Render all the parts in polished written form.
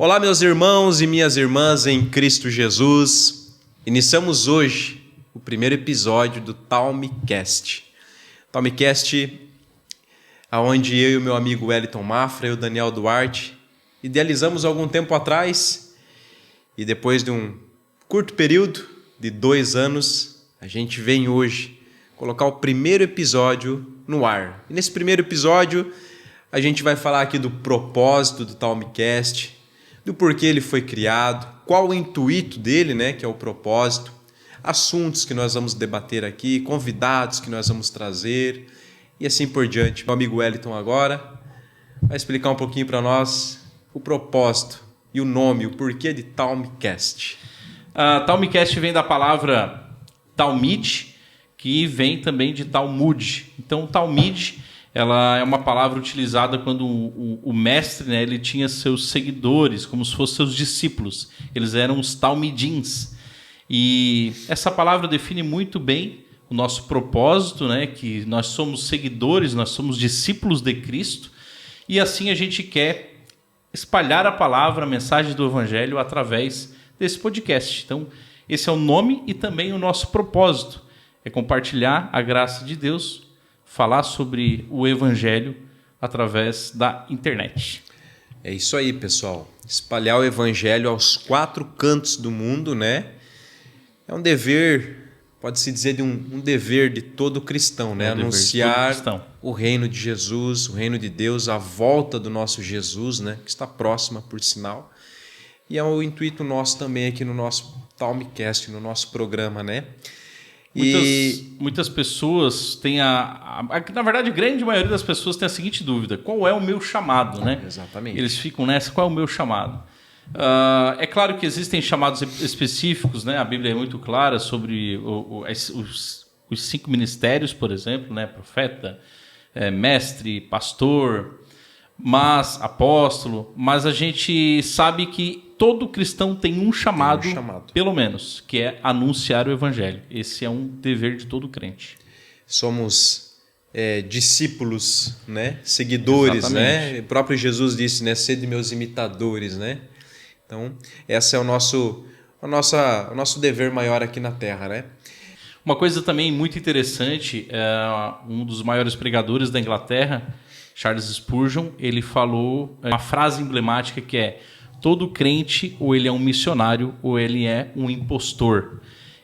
Olá, meus irmãos e minhas irmãs em Cristo Jesus. Iniciamos hoje o primeiro episódio do Talmicast. Talmicast, onde eu e o meu amigo Wellington Mafra e o Daniel Duarte idealizamos algum tempo atrás e depois de um curto período de 2 anos, a gente vem hoje colocar o primeiro episódio no ar. E nesse primeiro episódio, a gente vai falar aqui do propósito do Talmicast, do porquê ele foi criado, qual o intuito dele, né, que é o propósito, assuntos que nós vamos debater aqui, convidados que nós vamos trazer e assim por diante. Meu amigo Wellington agora vai explicar um pouquinho para nós o propósito e o nome, o porquê de Talmicast. Talmicast vem da palavra Talmid, que vem também de Talmud. Então, Talmid, ela é uma palavra utilizada quando o mestre, né, ele tinha seus seguidores, como se fossem seus discípulos. Eles eram os Talmidins. E essa palavra define muito bem o nosso propósito, né, que nós somos seguidores, nós somos discípulos de Cristo. E assim a gente quer espalhar a palavra, a mensagem do Evangelho através desse podcast. Então, esse é o nome e também o nosso propósito. É compartilhar a graça de Deus, falar sobre o Evangelho através da internet. É isso aí, pessoal. Espalhar o Evangelho aos 4 cantos do mundo, né? É um dever, pode-se dizer, de um dever de todo cristão, né? Anunciar o reino de Jesus, o reino de Deus, a volta do nosso Jesus, né? Que está próxima, por sinal. E é o intuito nosso também aqui no nosso Talmicast, no nosso programa, né? Muitas pessoas têm na verdade, a grande maioria das pessoas tem a seguinte dúvida: qual é o meu chamado, né? Exatamente. Eles ficam nessa, qual é o meu chamado? É claro que existem chamados específicos, né? A Bíblia é muito clara sobre os 5 ministérios, por exemplo, né? Profeta, mestre, pastor, apóstolo, mas a gente sabe que todo cristão tem um chamado, pelo menos, que é anunciar o Evangelho. Esse é um dever de todo crente. Somos discípulos, né? Seguidores, né? O próprio Jesus disse, né? Sede meus imitadores, né? Então, esse é o nosso dever maior aqui na Terra, né? Uma coisa também muito interessante, um dos maiores pregadores da Inglaterra, Charles Spurgeon, ele falou uma frase emblemática que é: todo crente, ou ele é um missionário, ou ele é um impostor.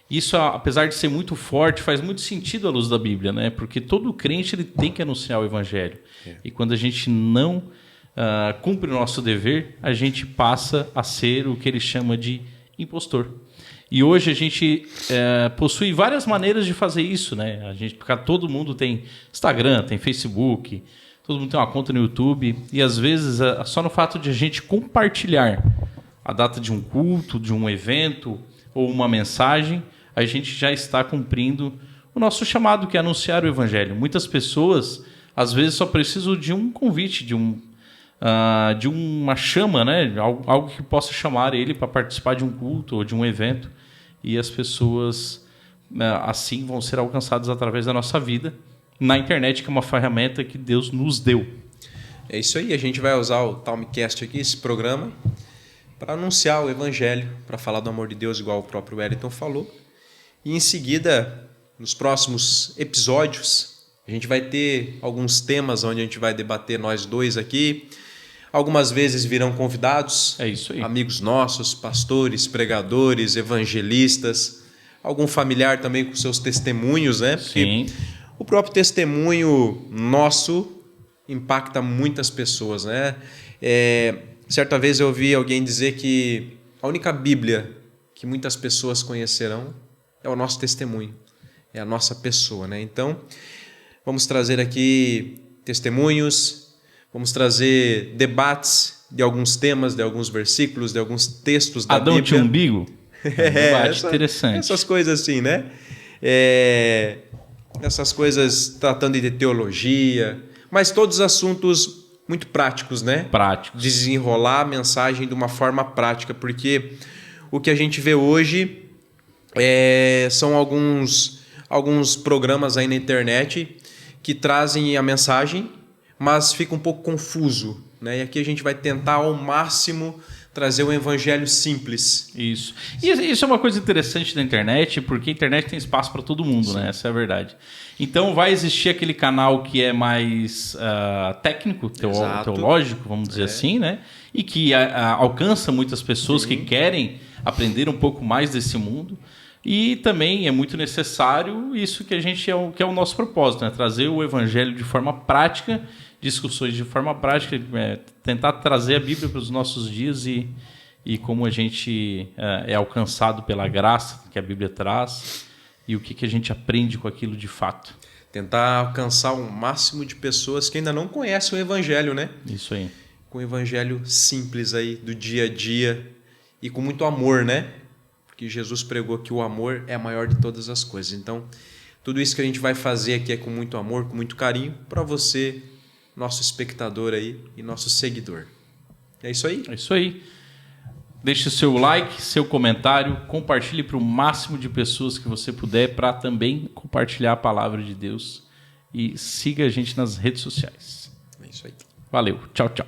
Isso, apesar de ser muito forte, faz muito sentido à luz da Bíblia, né? Porque todo crente ele tem que anunciar o Evangelho. E quando a gente não cumpre o nosso dever, a gente passa a ser o que ele chama de impostor. E hoje a gente possui várias maneiras de fazer isso, né? Todo mundo tem Instagram, tem Facebook, todo mundo tem uma conta no YouTube, e às vezes só no fato de a gente compartilhar a data de um culto, de um evento ou uma mensagem, a gente já está cumprindo o nosso chamado, que é anunciar o Evangelho. Muitas pessoas, às vezes, só precisam de um convite, de uma chama, né? Algo que possa chamar ele para participar de um culto ou de um evento, e as pessoas assim vão ser alcançadas através da nossa vida na internet, que é uma ferramenta que Deus nos deu. É isso aí, a gente vai usar o Talmicast aqui, esse programa, para anunciar o Evangelho, para falar do amor de Deus, igual o próprio Wellington falou. E em seguida, nos próximos episódios, a gente vai ter alguns temas onde a gente vai debater nós dois aqui. Algumas vezes virão convidados, é isso aí, amigos nossos, pastores, pregadores, evangelistas, algum familiar também com seus testemunhos, né? Porque sim, o próprio testemunho nosso impacta muitas pessoas, né? Certa vez eu ouvi alguém dizer que a única Bíblia que muitas pessoas conhecerão é o nosso testemunho, é a nossa pessoa, né? Então, vamos trazer aqui testemunhos, vamos trazer debates de alguns temas, de alguns versículos, de alguns textos da Bíblia. Adão tinha umbigo? Debate interessante. Essas coisas assim, né? Essas coisas tratando de teologia, mas todos assuntos muito práticos, né? Práticos. Desenrolar a mensagem de uma forma prática, porque o que a gente vê hoje são alguns programas aí na internet que trazem a mensagem, mas fica um pouco confuso, né? E aqui a gente vai tentar ao máximo trazer um evangelho simples. Isso. E isso é uma coisa interessante da internet, porque a internet tem espaço para todo mundo, né? Essa é a verdade. Então vai existir aquele canal que é mais técnico, teológico, vamos dizer assim, né? E que alcança muitas pessoas que querem aprender um pouco mais desse mundo. E também é muito necessário isso que a gente que é o nosso propósito, né? Trazer o evangelho de forma prática, discussões de forma prática, tentar trazer a Bíblia para os nossos dias e como a gente é alcançado pela graça que a Bíblia traz e o que a gente aprende com aquilo de fato. Tentar alcançar o máximo de pessoas que ainda não conhecem o evangelho, né? Isso aí. Com o evangelho simples aí do dia a dia e com muito amor, né? Porque Jesus pregou que o amor é a maior de todas as coisas. Então, tudo isso que a gente vai fazer aqui é com muito amor, com muito carinho, para você, nosso espectador aí e nosso seguidor. É isso aí? É isso aí. Deixe o seu like, seu comentário, compartilhe para o máximo de pessoas que você puder para também compartilhar a palavra de Deus e siga a gente nas redes sociais. É isso aí. Valeu. Tchau, tchau.